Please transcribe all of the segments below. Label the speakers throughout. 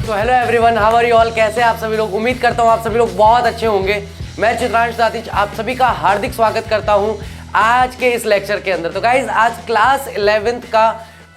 Speaker 1: तो hello everyone, how are you all. कैसे आप सभी लोग? उम्मीद करता हूँ आप सभी लोग बहुत अच्छे होंगे। मैं चित्रांश दातिच आप सभी का हार्दिक स्वागत करता हूँ आज के इस लेक्चर के अंदर। तो गाइज आज क्लास 11th का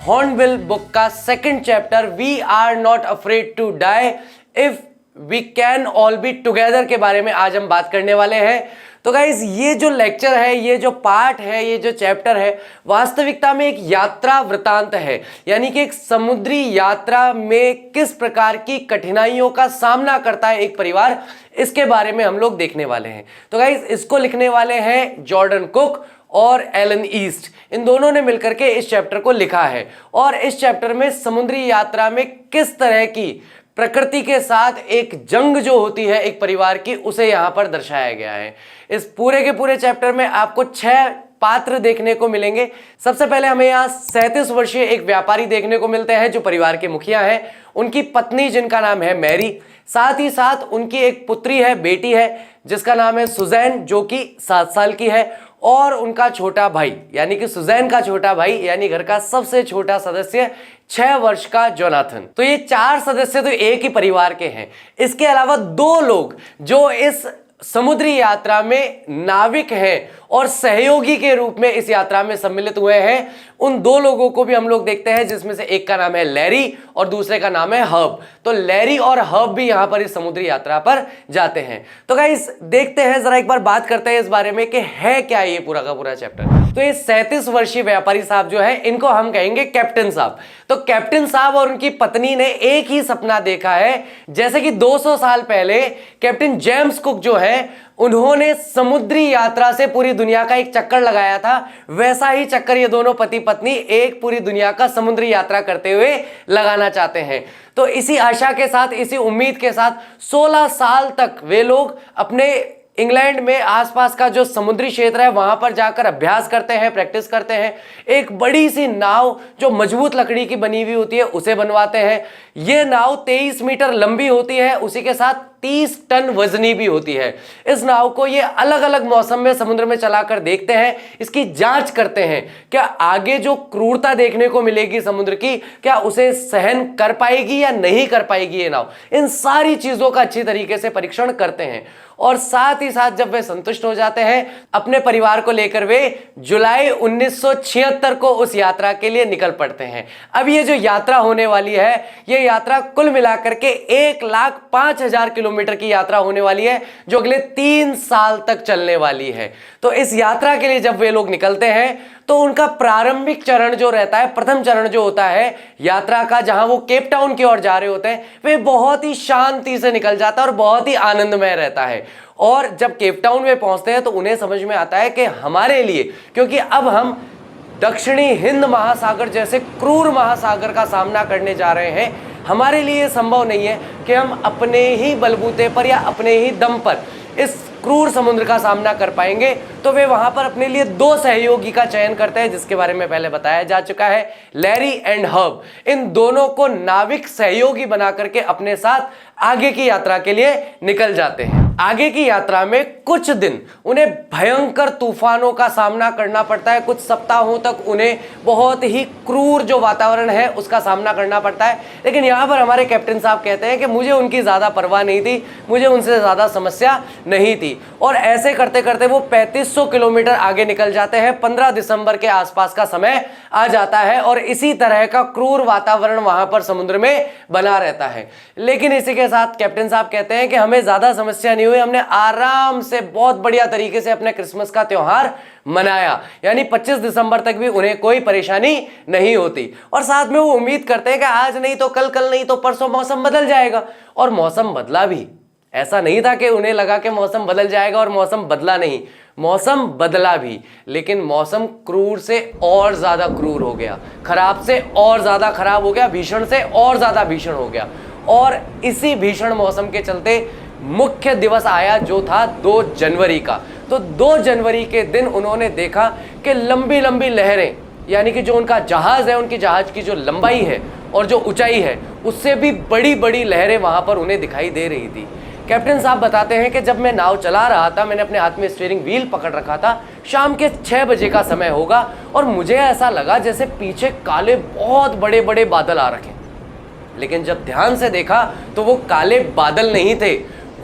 Speaker 1: हॉर्नबिल बुक का second chapter we are not afraid to die if we can all be together के बारे में आज हम बात करने वाले हैं। तो गाइज ये जो लेक्चर है, ये जो पार्ट है, ये जो चैप्टर है, वास्तविकता में एक यात्रा वृतांत है, यानी कि एक समुद्री यात्रा में किस प्रकार की कठिनाइयों का सामना करता है एक परिवार, इसके बारे में हम लोग देखने वाले हैं। तो गाइज इसको लिखने वाले हैं जॉर्डन कुक और एलन ईस्ट। इन दोनों ने मिलकर के इस चैप्टर को लिखा है और इस चैप्टर में समुद्री यात्रा में किस तरह की प्रकृति के साथ एक जंग जो होती है एक परिवार की, उसे यहां पर दर्शाया गया है। इस पूरे के पूरे चैप्टर में आपको 6 पात्र देखने को मिलेंगे। सबसे पहले हमें यहाँ 37 वर्षीय एक व्यापारी देखने को मिलते हैं जो परिवार के मुखिया हैं। उनकी पत्नी जिनका नाम है मैरी, साथ ही साथ उनकी एक पुत्री है, बेटी है जिसका नाम है सुजैन जो कि 7 साल की है, और उनका छोटा भाई यानी कि सुजैन का छोटा भाई यानी घर का सबसे छोटा सदस्य 6 वर्ष का जोनाथन। तो ये 4 सदस्य तो एक ही परिवार के हैं। इसके अलावा 2 लोग जो इस समुद्री यात्रा में नाविक हैं और सहयोगी के रूप में इस यात्रा में सम्मिलित हुए हैं, उन 2 लोगों को भी हम लोग देखते हैं, जिसमें से एक का नाम है लैरी और दूसरे का नाम है हब। तो लैरी और हब भी यहां पर इस समुद्री यात्रा पर जाते हैं। तो गाइस देखते हैं, जरा एक बार बात करते हैं इस बारे में कि है क्या ये पूरा का पूरा चैप्टर। तो ये 37 वर्षीय व्यापारी साहब जो है, इनको हम कहेंगे कैप्टन साहब। तो कैप्टन साहब और उनकी पत्नी ने एक ही सपना देखा है, जैसे कि 200 साल पहले कैप्टन जेम्स कुक जो है उन्होंने समुद्री यात्रा से पूरी दुनिया का एक चक्कर लगाया था, वैसा ही चक्कर ये दोनों पति पत्नी एक पूरी दुनिया का समुद्री यात्रा करते हुए लगाना चाहते हैं। तो इसी आशा के साथ, इसी उम्मीद के साथ 16 साल तक वे लोग अपने इंग्लैंड में आसपास का जो समुद्री क्षेत्र है वहां पर जाकर अभ्यास करते हैं, प्रैक्टिस करते हैं। एक बड़ी सी नाव जो मजबूत लकड़ी की बनी हुई होती है उसे बनवाते हैं। यह नाव 23 मीटर लंबी होती है, उसी के साथ 30 टन वजनी भी होती है। इस नाव को ये अलग अलग मौसम में समुद्र में चलाकर देखते हैं, इसकी जांच करते हैं क्या आगे जो क्रूरता देखने को मिलेगी समुद्र की, क्या उसे सहन कर पाएगी या नहीं कर पाएगी ये नाव। इन सारी चीजों का अच्छी तरीके से परीक्षण करते हैं और साथ ही साथ जब वे संतुष्ट हो जाते हैं, अपने परिवार को लेकर वे जुलाई 1976 को उस यात्रा के लिए निकल पड़ते हैं। अब ये जो यात्रा होने वाली है, ये यात्रा कुल मिलाकर के 1,05,000 किलोमीटर की यात्रा होने वाली है, जो अगले 3 साल तक चलने वाली है। तो इस यात्रा के लिए जब वे लोग निकलते हैं तो उनका प्रारंभिक चरण जो रहता है, प्रथम चरण जो होता है यात्रा का, जहां वो केप टाउन की ओर जा रहे होते हैं, वे बहुत ही शांति से निकल जाता है और बहुत ही आनंदमय रहता है। और जब केप टाउन में पहुंचते हैं तो उन्हें समझ में आता है कि हमारे लिए, क्योंकि अब हम दक्षिणी हिंद महासागर जैसे क्रूर महासागर का सामना करने जा रहे हैं, हमारे लिए संभव नहीं है कि हम अपने ही बलबूते पर या अपने ही दम पर इस क्रूर समुद्र का सामना कर पाएंगे। तो वे वहां पर अपने लिए 2 सहयोगी का चयन करते हैं, जिसके बारे में पहले बताया जा चुका है, लैरी एंड हब। इन दोनों को नाविक सहयोगी बना करके अपने साथ आगे की यात्रा के लिए निकल जाते हैं। आगे की यात्रा में कुछ दिन उन्हें भयंकर तूफानों का सामना करना पड़ता है, कुछ सप्ताहों तक उन्हें बहुत ही क्रूर जो वातावरण है उसका सामना करना पड़ता है। लेकिन यहाँ पर हमारे कैप्टन साहब कहते हैं कि मुझे उनकी ज़्यादा परवाह नहीं थी, मुझे उनसे ज़्यादा समस्या नहीं थी। और ऐसे करते करते वो 3500 किलोमीटर आगे निकल जाते हैं। 15 दिसंबर के आसपास का समय आ जाता है और इसी तरह का क्रूर वातावरण वहां पर समुद्र में बना रहता है। लेकिन इसी के साथ कैप्टन साहब कहते हैं कि हमें ज़्यादा समस्या नहीं हुई, हमने आराम से बहुत बढ़िया तरीके से अपने क्रिसमस का त्यौहार मनाया, यानी 25 दिसंबर तक भी उन्हें कोई परेशानी नहीं होती। और साथ में वो उम्मीद करते हैं कि आज नहीं तो कल, कल नहीं तो परसों मौसम बदल जाएगा। और मौसम बदला भी। ऐसा नहीं था कि उन्हें लगा कि मौसम बदल जाएगा और मौसम बदला नहीं, मौसम बदला भी, लेकिन मौसम क्रूर से और ज्यादा क्रूर हो गया, खराब से और ज्यादा खराब हो गया, भीषण से और ज्यादा भीषण हो गया। और इसी भीषण मौसम के चलते मुख्य दिवस आया जो था 2 जनवरी का। तो 2 जनवरी के दिन उन्होंने देखा कि लंबी लंबी लहरें, यानी कि जो उनका जहाज है, उनकी जहाज की जो लंबाई है और जो ऊंचाई है, उससे भी बड़ी बड़ी लहरें वहां पर उन्हें दिखाई दे रही थी। कैप्टन साहब बताते हैं कि जब मैं नाव चला रहा था, मैंने अपने हाथ में स्टीयरिंग व्हील पकड़ रखा था, शाम के 6 बजे का समय होगा और मुझे ऐसा लगा जैसे पीछे काले बहुत बड़े बड़े बादल आ रखे। लेकिन जब ध्यान से देखा तो वो काले बादल नहीं थे,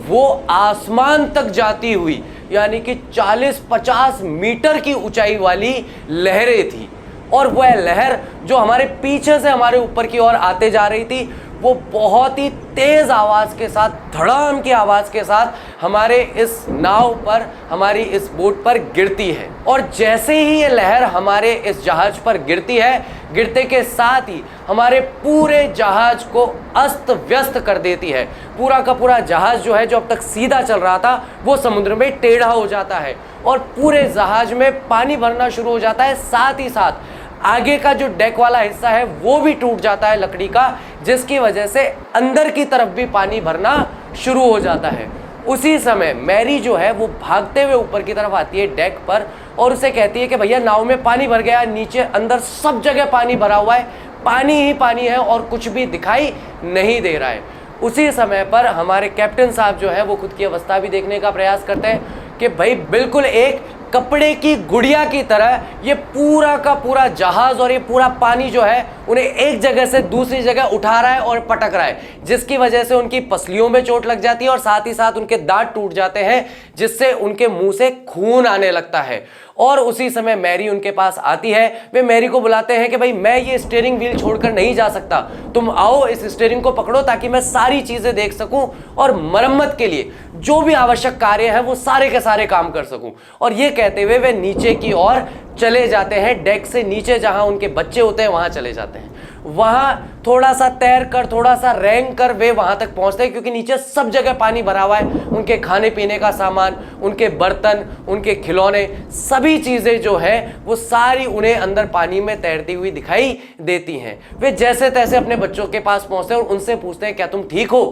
Speaker 1: वो आसमान तक जाती हुई यानी कि 40-50 मीटर की ऊंचाई वाली लहरें थी। और वह लहर जो हमारे पीछे से हमारे ऊपर की ओर आते जा रही थी, वो बहुत ही तेज आवाज के साथ, धड़ाम की आवाज के साथ हमारे इस नाव पर, हमारी इस बोट पर गिरती है। और जैसे ही ये लहर हमारे इस जहाज पर गिरती है, गिरते के साथ ही हमारे पूरे जहाज को अस्त व्यस्त कर देती है। पूरा का पूरा जहाज जो है, जो अब तक सीधा चल रहा था, वो समुद्र में टेढ़ा हो जाता है और पूरे जहाज में पानी भरना शुरू हो जाता है। साथ ही साथ आगे का जो डेक वाला हिस्सा है वो भी टूट जाता है लकड़ी का, जिसकी वजह से अंदर की तरफ भी पानी भरना शुरू हो जाता है। उसी समय मैरी जो है वो भागते हुए ऊपर की तरफ आती है डेक पर और उसे कहती है कि भैया नाव में पानी भर गया, नीचे अंदर सब जगह पानी भरा हुआ है, पानी ही पानी है और कुछ भी दिखाई नहीं दे रहा है। उसी समय पर हमारे कैप्टन साहब जो है वो खुद की अवस्था भी देखने का प्रयास करते हैं कि भाई बिल्कुल एक कपड़े की गुड़िया की तरह ये पूरा का पूरा जहाज और ये पूरा पानी जो है उन्हें एक जगह से दूसरी जगह उठा रहा है और पटक रहा है, जिसकी वजह से उनकी पसलियों में चोट लग जाती है और साथ ही साथ उनके दांत टूट जाते हैं, जिससे उनके मुंह से खून आने लगता है। और उसी समय मैरी उनके पास आती है। वे मैरी को बुलाते हैं कि भाई मैं ये स्टीयरिंग व्हील छोड़कर नहीं जा सकता, तुम आओ इस स्टीयरिंग को पकड़ो ताकि मैं सारी चीजें देख सकूं और मरम्मत के लिए जो भी आवश्यक कार्य है वो सारे के सारे काम कर सकूं। और ये कहते हुए वे नीचे की ओर चले जाते हैं, डेक से नीचे जहां उनके बच्चे होते हैं वहां चले जाते हैं। वहां थोड़ा सा तैर कर, थोड़ा सा रेंग कर वे वहां तक पहुंचते हैं, क्योंकि नीचे सब जगह पानी भरा हुआ है। उनके खाने पीने का सामान, उनके बर्तन, उनके खिलौने, सभी चीजें जो है वो सारी उन्हें अंदर पानी में तैरती हुई दिखाई देती हैं। वे जैसे तैसे अपने बच्चों के पास पहुंचते हैं और उनसे पूछते हैं क्या तुम ठीक हो।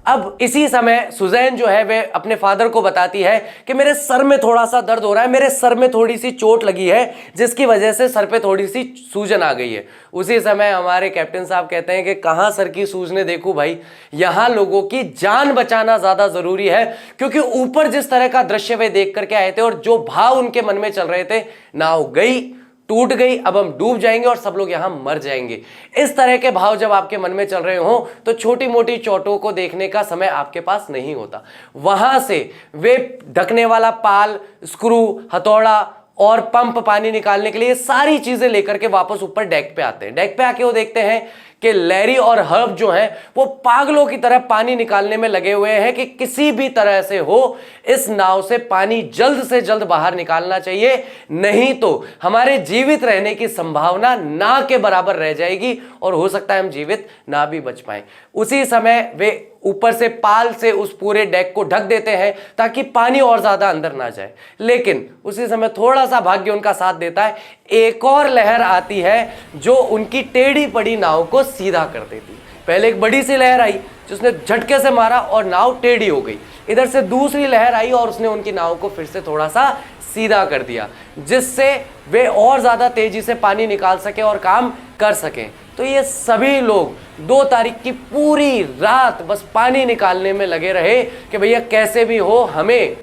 Speaker 1: अब इसी समय सुजैन जो है वे अपने फादर को बताती है कि मेरे सर में थोड़ा सा दर्द हो रहा है, मेरे सर में थोड़ी सी चोट लगी है, जिसकी वजह से सर पे थोड़ी सी सूजन आ गई है। उसी समय हमारे कैप्टन साहब कहते हैं कि कहाँ सर की सूजने देखूं भाई, यहाँ लोगों की जान बचाना ज्यादा जरूरी है, क्योंकि ऊपर जिस तरह का दृश्य वे देख करके आए थे और जो भाव उनके मन में चल रहे थे, नाव गई, टूट गई, अब हम डूब जाएंगे और सब लोग यहां मर जाएंगे। इस तरह के भाव जब आपके मन में चल रहे हो तो छोटी मोटी चोटों को देखने का समय आपके पास नहीं होता। वहां से वे ढकने वाला पाल, स्क्रू, हथौड़ा और पंप पानी निकालने के लिए सारी चीजें लेकर के वापस ऊपर डेक पे आते हैं। डेक पे आके वो देखते हैं कि लैरी और हर्ब जो हैं वो पागलों की तरह पानी निकालने में लगे हुए हैं कि किसी भी तरह से हो इस नाव से पानी जल्द से जल्द बाहर निकालना चाहिए, नहीं तो हमारे जीवित रहने की संभावना ना के बराबर रह जाएगी और हो सकता है हम जीवित ना भी बच पाए। उसी समय वे ऊपर से पाल से उस पूरे डेक को ढक देते हैं ताकि पानी और ज्यादा अंदर ना जाए। लेकिन उसी समय थोड़ा सा भाग्य उनका साथ देता है, एक और लहर आती है जो उनकी टेढ़ी पड़ी नाव को सीधा कर देती। पहले एक बड़ी सी लहर आई जिसने झटके से मारा और नाव टेढ़ी हो गई। इधर से दूसरी लहर आई और उसने उनकी नाव को फिर से थोड़ा सा सीधा कर दिया, जिससे वे और ज्यादा तेजी से पानी निकाल सके और काम कर सकें। तो ये सभी लोग 2 तारीख की पूरी रात बस पानी निकालने में लगे रहे कि भैया कैसे भी हो हमें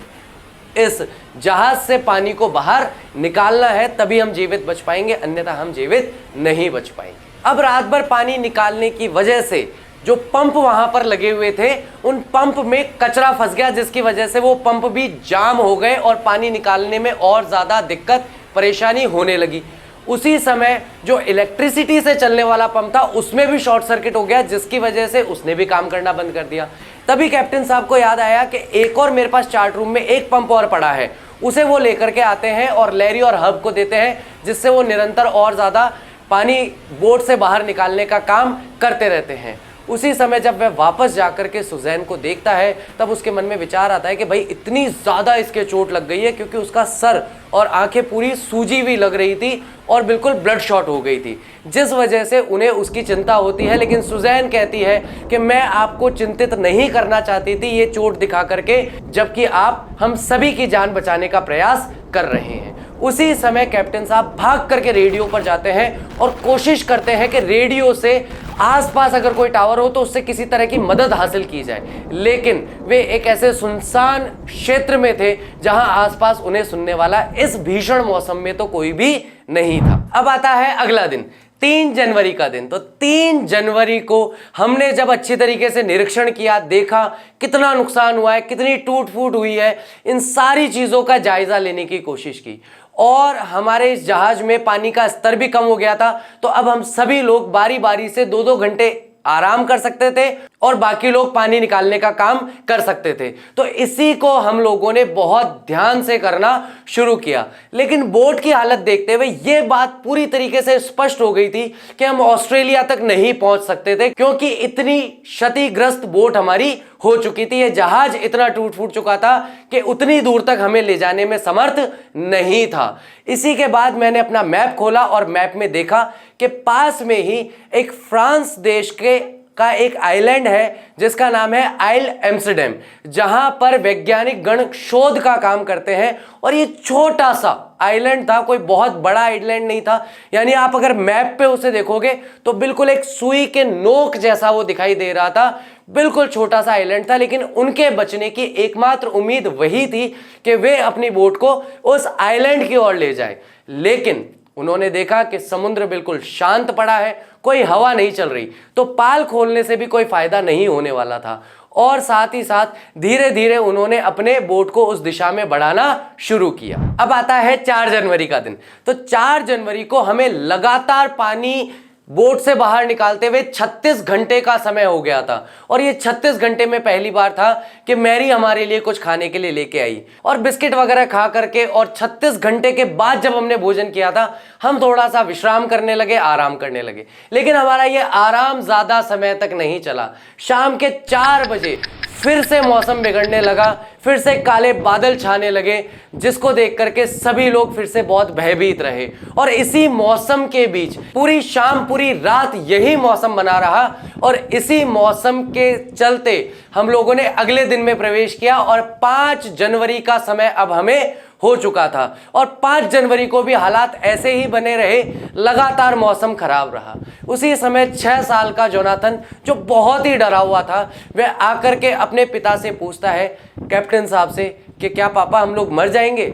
Speaker 1: इस जहाज से पानी को बाहर निकालना है, तभी हम जीवित बच पाएंगे, अन्यथा हम जीवित नहीं बच पाएंगे। अब रात भर पानी निकालने की वजह से जो पंप वहां पर लगे हुए थे उन पंप में कचरा फंस गया, जिसकी वजह से वो पंप भी जाम हो गए और पानी निकालने में और ज्यादा दिक्कत परेशानी होने लगी। उसी समय जो इलेक्ट्रिसिटी से चलने वाला पंप था उसमें भी शॉर्ट सर्किट हो गया, जिसकी वजह से उसने भी काम करना बंद कर दिया। तभी कैप्टन साहब को याद आया कि एक और मेरे पास चार्ट रूम में एक पंप और पड़ा है, उसे वो लेकर के आते हैं और लैरी और हब को देते हैं, जिससे वो निरंतर और ज्यादा पानी बोट से बाहर निकालने का काम करते रहते हैं। उसी समय जब वह वापस जाकर के सुजैन को देखता है तब उसके मन में विचार आता है कि भाई इतनी ज़्यादा इसके चोट लग गई है, क्योंकि उसका सर और आंखें पूरी सूजी हुई लग रही थी और बिल्कुल ब्लड शॉट हो गई थी, जिस वजह से उन्हें उसकी चिंता होती है। लेकिन सुजैन कहती है कि मैं आपको चिंतित नहीं करना चाहती थी ये चोट दिखा करके, जबकि आप हम सभी की जान बचाने का प्रयास कर रहे हैं। उसी समय कैप्टन साहब भाग करके रेडियो पर जाते हैं और कोशिश करते हैं कि रेडियो से आसपास अगर कोई टावर हो तो उससे किसी तरह की मदद हासिल की जाए, लेकिन वे एक ऐसे सुनसान क्षेत्र में थे जहां आसपास उन्हें सुनने वाला इस भीषण मौसम में तो कोई भी नहीं था। अब आता है अगला दिन। 3 जनवरी का दिन। तो 3 जनवरी को हमने जब अच्छी तरीके से निरीक्षण किया, देखा कितना नुकसान हुआ है, कितनी टूट फूट हुई है, इन सारी चीज़ों का जायजा लेने की कोशिश की। और हमारे इस जहाज में पानी का स्तर भी कम हो गया था, तो अब हम सभी लोग बारी बारी से 2-2 घंटे आराम कर सकते थे और बाकी लोग पानी निकालने का काम कर सकते थे। तो इसी को हम लोगों ने बहुत ध्यान से करना शुरू किया। लेकिन बोट की हालत देखते हुए यह बात पूरी तरीके से स्पष्ट हो गई थी कि हम ऑस्ट्रेलिया तक नहीं पहुंच सकते थे, क्योंकि इतनी क्षतिग्रस्त बोट हमारी हो चुकी थी। यह जहाज इतना टूट फूट चुका था कि उतनी दूर तक हमें ले जाने में समर्थ नहीं था। इसी के बाद मैंने अपना मैप खोला और मैप में देखा कि पास में ही एक फ्रांस देश का एक आइलैंड है जिसका नाम है आइल एम्स्टरडैम, जहां पर वैज्ञानिक गण शोध का काम करते हैं। और ये छोटा सा आइलैंड था, कोई बहुत बड़ा आइलैंड नहीं था। यानी आप अगर मैप पे उसे देखोगे तो बिल्कुल एक सुई के नोक जैसा वो दिखाई दे रहा था, बिल्कुल छोटा सा आइलैंड था। लेकिन उनके बचने की एकमात्र उम्मीद वही थी कि वे अपनी बोट को उस आइलैंड की ओर ले जाए। लेकिन उन्होंने देखा कि समुद्र बिल्कुल शांत पड़ा है, कोई हवा नहीं चल रही, तो पाल खोलने से भी कोई फायदा नहीं होने वाला था। और साथ ही साथ धीरे धीरे उन्होंने अपने बोट को उस दिशा में बढ़ाना शुरू किया। अब आता है 4 जनवरी का दिन। तो 4 जनवरी को हमें लगातार पानी बोट से बाहर निकालते हुए 36 घंटे का समय हो गया था। और ये 36 घंटे में पहली बार था कि मैरी हमारे लिए कुछ खाने के लिए लेके आई और बिस्किट वगैरह खा करके। और 36 घंटे के बाद जब हमने भोजन किया था, हम थोड़ा सा विश्राम करने लगे, आराम करने लगे। लेकिन हमारा ये आराम ज्यादा समय तक नहीं चला। शाम के 4 बजे फिर से मौसम बिगड़ने लगा, फिर से काले बादल छाने लगे, जिसको देख करके सभी लोग फिर से बहुत भयभीत रहे। और इसी मौसम के बीच पूरी शाम पूरी रात यही मौसम बना रहा। और इसी मौसम के चलते हम लोगों ने अगले दिन में प्रवेश किया और 5 जनवरी का समय अब हमें हो चुका था। और 5 जनवरी को भी हालात ऐसे ही बने रहे, लगातार मौसम खराब रहा। उसी समय 6 साल का जोनाथन, जो बहुत ही डरा हुआ था, वह आकर के अपने पिता से पूछता है, कैप्टन साहब से, कि क्या पापा हम लोग मर जाएंगे?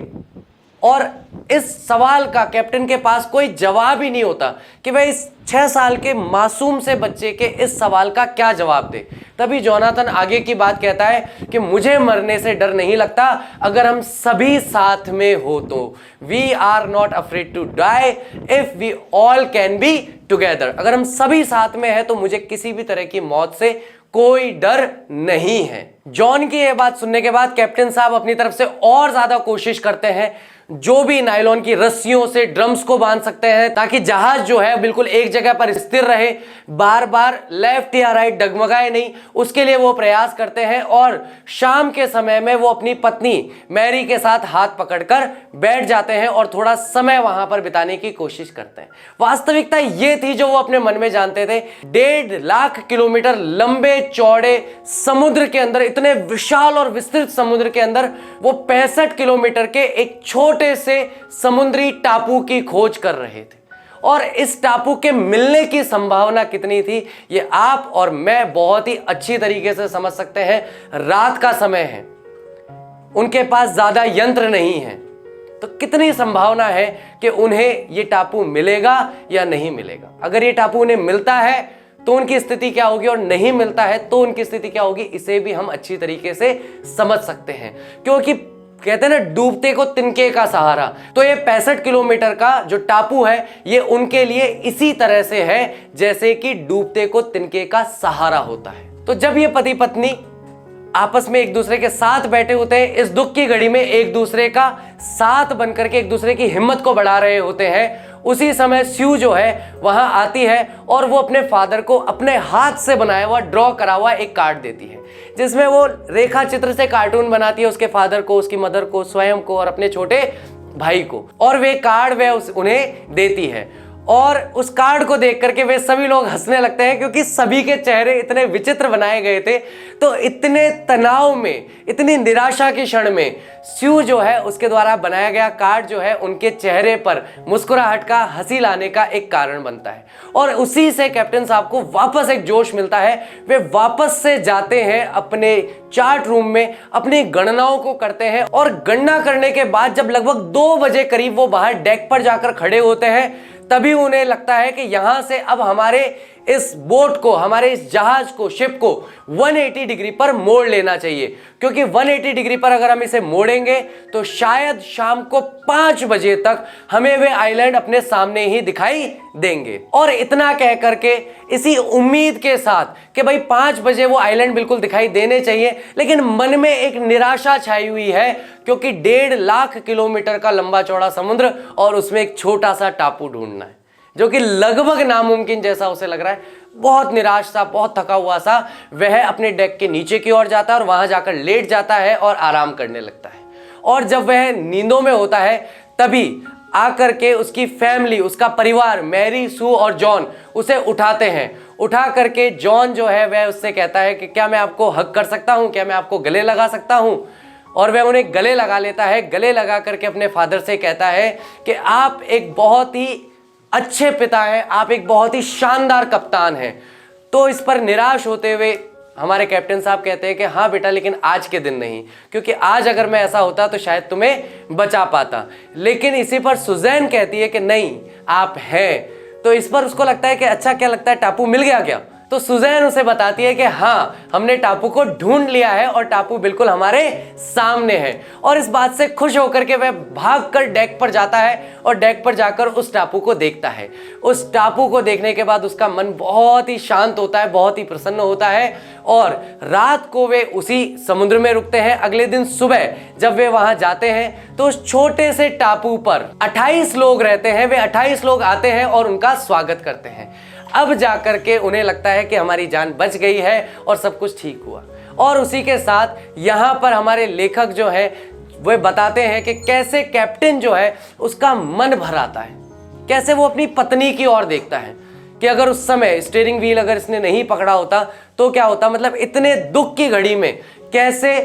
Speaker 1: और इस सवाल का कैप्टन के पास कोई जवाब ही नहीं होता कि वह इस 6 साल के मासूम से बच्चे के इस सवाल का क्या जवाब दे। तभी जोनाथन आगे की बात कहता है कि मुझे मरने से डर नहीं लगता अगर हम सभी साथ में हो तो। We are not afraid to die if we all can be together. अगर हम सभी साथ में हैं तो मुझे किसी भी तरह की मौत से कोई डर नहीं है। जॉन की यह बात सुनने के बाद कैप्टन साहब अपनी तरफ से और ज्यादा कोशिश करते हैं, जो भी नायलॉन की रस्सियों से ड्रम्स को बांध सकते हैं ताकि जहाज जो है बिल्कुल एक जगह पर स्थिर रहे, बार बार लेफ्ट या राइट डगमगाए नहीं, उसके लिए वो प्रयास करते हैं। और शाम के समय में वो अपनी पत्नी मैरी के साथ हाथ पकड़कर बैठ जाते हैं और थोड़ा समय वहां पर बिताने की कोशिश करते हैं। वास्तविकता ये थी जो वो अपने मन में जानते थे, 1.5 लाख किलोमीटर लंबे चौड़े समुद्र के अंदर, इतने विशाल और विस्तृत समुद्र के अंदर वो 65 किलोमीटर के एक छोटे से समुद्री टापू की खोज कर रहे थे। और इस टापू के मिलने की संभावना कितनी थी, ये आप और मैं बहुत ही अच्छी तरीके से समझ सकते हैं। रात का समय है, उनके पास ज्यादा यंत्र नहीं है, तो कितनी संभावना है कि उन्हें ये टापू मिलेगा या नहीं मिलेगा। अगर ये टापू उन्हें मिलता है तो उनकी स्थिति क्या होगी, और नहीं मिलता है तो उनकी स्थिति क्या होगी, इसे भी हम अच्छी तरीके से समझ सकते हैं। क्योंकि कहते हैं ना, डूबते को तिनके का सहारा। तो ये 65 किलोमीटर का जो टापू है, ये उनके लिए इसी तरह से है जैसे कि डूबते को तिनके का सहारा होता है। तो जब ये पति पत्नी आपस में एक दूसरे के साथ बैठे होते हैं, इस दुख की घड़ी में एक दूसरे का साथ बनकर के एक दूसरे की हिम्मत को बढ़ा रहे होते हैं, उसी समय स्यू जो है वहां आती है और वो अपने फादर को अपने हाथ से बनाया हुआ, ड्रॉ करा हुआ एक कार्ड देती है, जिसमें वो रेखा चित्र से कार्टून बनाती है उसके फादर को, उसकी मदर को, स्वयं को और अपने छोटे भाई को। और वे कार्ड उन्हें देती है। और उस कार्ड को देख करके वे सभी लोग हंसने लगते हैं, क्योंकि सभी के चेहरे इतने विचित्र बनाए गए थे। तो इतने तनाव में, इतनी निराशा के क्षण में स्यू जो है, उसके द्वारा बनाया गया कार्ड जो है, उनके चेहरे पर मुस्कुराहट का, हंसी लाने का एक कारण बनता है। और उसी से कैप्टन साहब को वापस एक जोश मिलता है। वे वापस से जाते हैं अपने चार्ट रूम में, अपनी गणनाओं को करते हैं। और गणना करने के बाद जब लगभग 2 बजे करीब वो बाहर डेक पर जाकर खड़े होते हैं, तभी उन्हें लगता है कि यहां से अब हमारे इस बोट को, हमारे इस जहाज को, शिप को 180 डिग्री पर मोड़ लेना चाहिए, क्योंकि 180 डिग्री पर अगर हम इसे मोड़ेंगे तो शायद शाम को 5 बजे तक हमें वे आइलैंड अपने सामने ही दिखाई देंगे। और इतना कह करके, इसी उम्मीद के साथ कि भाई 5 बजे वो आइलैंड बिल्कुल दिखाई देने चाहिए, लेकिन मन में एक निराशा छाई हुई है, क्योंकि 1.5 लाख किलोमीटर का लंबा चौड़ा समुद्र और उसमें एक छोटा सा टापू ढूंढना है, जो कि लगभग नामुमकिन जैसा उसे लग रहा है। बहुत निराश सा, बहुत थका हुआ सा वह अपने डेक के नीचे की ओर जाता है और वहां जाकर लेट जाता है और आराम करने लगता है। और जब वह नींदों में होता है तभी आकर के उसकी फैमिली, उसका परिवार, मैरी, सू और जॉन उसे उठाते हैं। उठा करके जॉन जो है वह उससे कहता है कि क्या मैं आपको हग कर सकता हूं, क्या मैं आपको गले लगा सकता हूं। और वह उन्हें गले लगा लेता है। गले लगा करके अपने फादर से कहता है कि आप एक बहुत ही अच्छे पिता हैं, आप एक बहुत ही शानदार कप्तान हैं। तो इस पर निराश होते हुए हमारे कैप्टन साहब कहते हैं कि हाँ बेटा, लेकिन आज के दिन नहीं, क्योंकि आज अगर मैं ऐसा होता तो शायद तुम्हें बचा पाता। लेकिन इसी पर सुजैन कहती है कि नहीं, आप हैं। तो इस पर उसको लगता है कि अच्छा, क्या लगता है टापू मिल गया क्या? तो सुजैन उसे बताती है कि हाँ, हमने टापू को ढूंढ लिया है और टापू बिल्कुल हमारे सामने है। और इस बात से खुश होकर के वह भागकर डेक पर जाता है और डेक पर जाकर उस टापू को देखता है। उस टापू को देखने के बाद उसका मन बहुत ही शांत होता है, बहुत ही प्रसन्न होता है। और रात को वे उसी समुद्र में रुकते हैं। अगले दिन सुबह जब वे वहां जाते हैं तो उस छोटे से टापू पर 28 लोग रहते हैं। वे 28 लोग आते हैं और उनका स्वागत करते हैं। अब जाकर के उन्हें लगता है कि हमारी जान बच गई है और सब कुछ ठीक हुआ। और उसी के साथ यहाँ पर हमारे लेखक जो है वे बताते हैं कि कैसे कैप्टन जो है उसका मन भर आता है, कैसे वो अपनी पत्नी की ओर देखता है कि अगर उस समय स्टीयरिंग व्हील अगर इसने नहीं पकड़ा होता तो क्या होता। मतलब इतने दुख की घड़ी में कैसे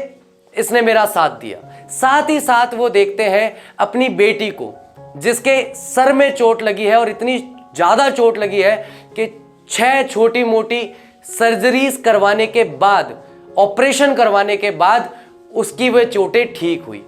Speaker 1: इसने मेरा साथ दिया। साथ ही साथ वो देखते हैं अपनी बेटी को, जिसके सर में चोट लगी है और इतनी ज़्यादा चोट लगी है कि 6 छोटी मोटी सर्जरीज करवाने के बाद, ऑपरेशन करवाने के बाद उसकी वह चोटें ठीक हुई।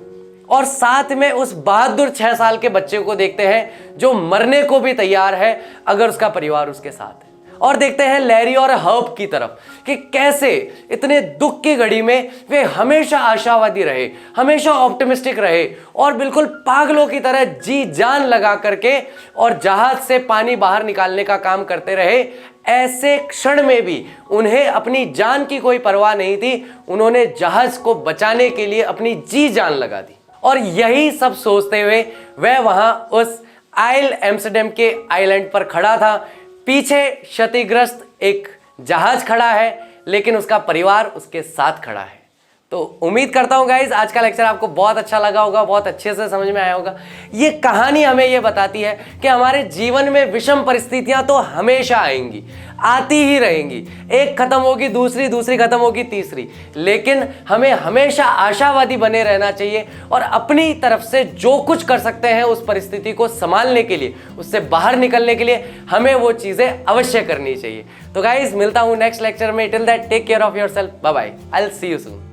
Speaker 1: और साथ में उस बहादुर 6 साल के बच्चे को देखते हैं जो मरने को भी तैयार है अगर उसका परिवार उसके साथ है। और देखते हैं लैरी और हर्ब की तरफ कि कैसे इतने दुख की घड़ी में वे हमेशा आशावादी रहे, हमेशा ऑप्टिमिस्टिक रहे और बिल्कुल पागलों की तरह जी जान लगा करके और जहाज से पानी बाहर निकालने का काम करते रहे। ऐसे क्षण में भी उन्हें अपनी जान की कोई परवाह नहीं थी। उन्होंने जहाज को बचाने के लिए अपनी जी जान लगा दी। और यही सब सोचते हुए वह वहां उस आइल एम्स्टर्डम के आइलैंड पर खड़ा था। पीछे क्षतिग्रस्त एक जहाज खड़ा है, लेकिन उसका परिवार उसके साथ खड़ा है। तो उम्मीद करता हूँ गाइज आज का लेक्चर आपको बहुत अच्छा लगा होगा, बहुत अच्छे से समझ में आया होगा। ये कहानी हमें ये बताती है कि हमारे जीवन में विषम परिस्थितियां तो हमेशा आएंगी, आती ही रहेंगी। एक खत्म होगी दूसरी, दूसरी खत्म होगी तीसरी, लेकिन हमें हमेशा आशावादी बने रहना चाहिए और अपनी तरफ से जो कुछ कर सकते हैं उस परिस्थिति को संभालने के लिए, उससे बाहर निकलने के लिए हमें वो चीज़ें अवश्य करनी चाहिए। तो गाइज मिलता हूँ नेक्स्ट लेक्चर में। Till that take care of yourself, bye bye, I will see you soon.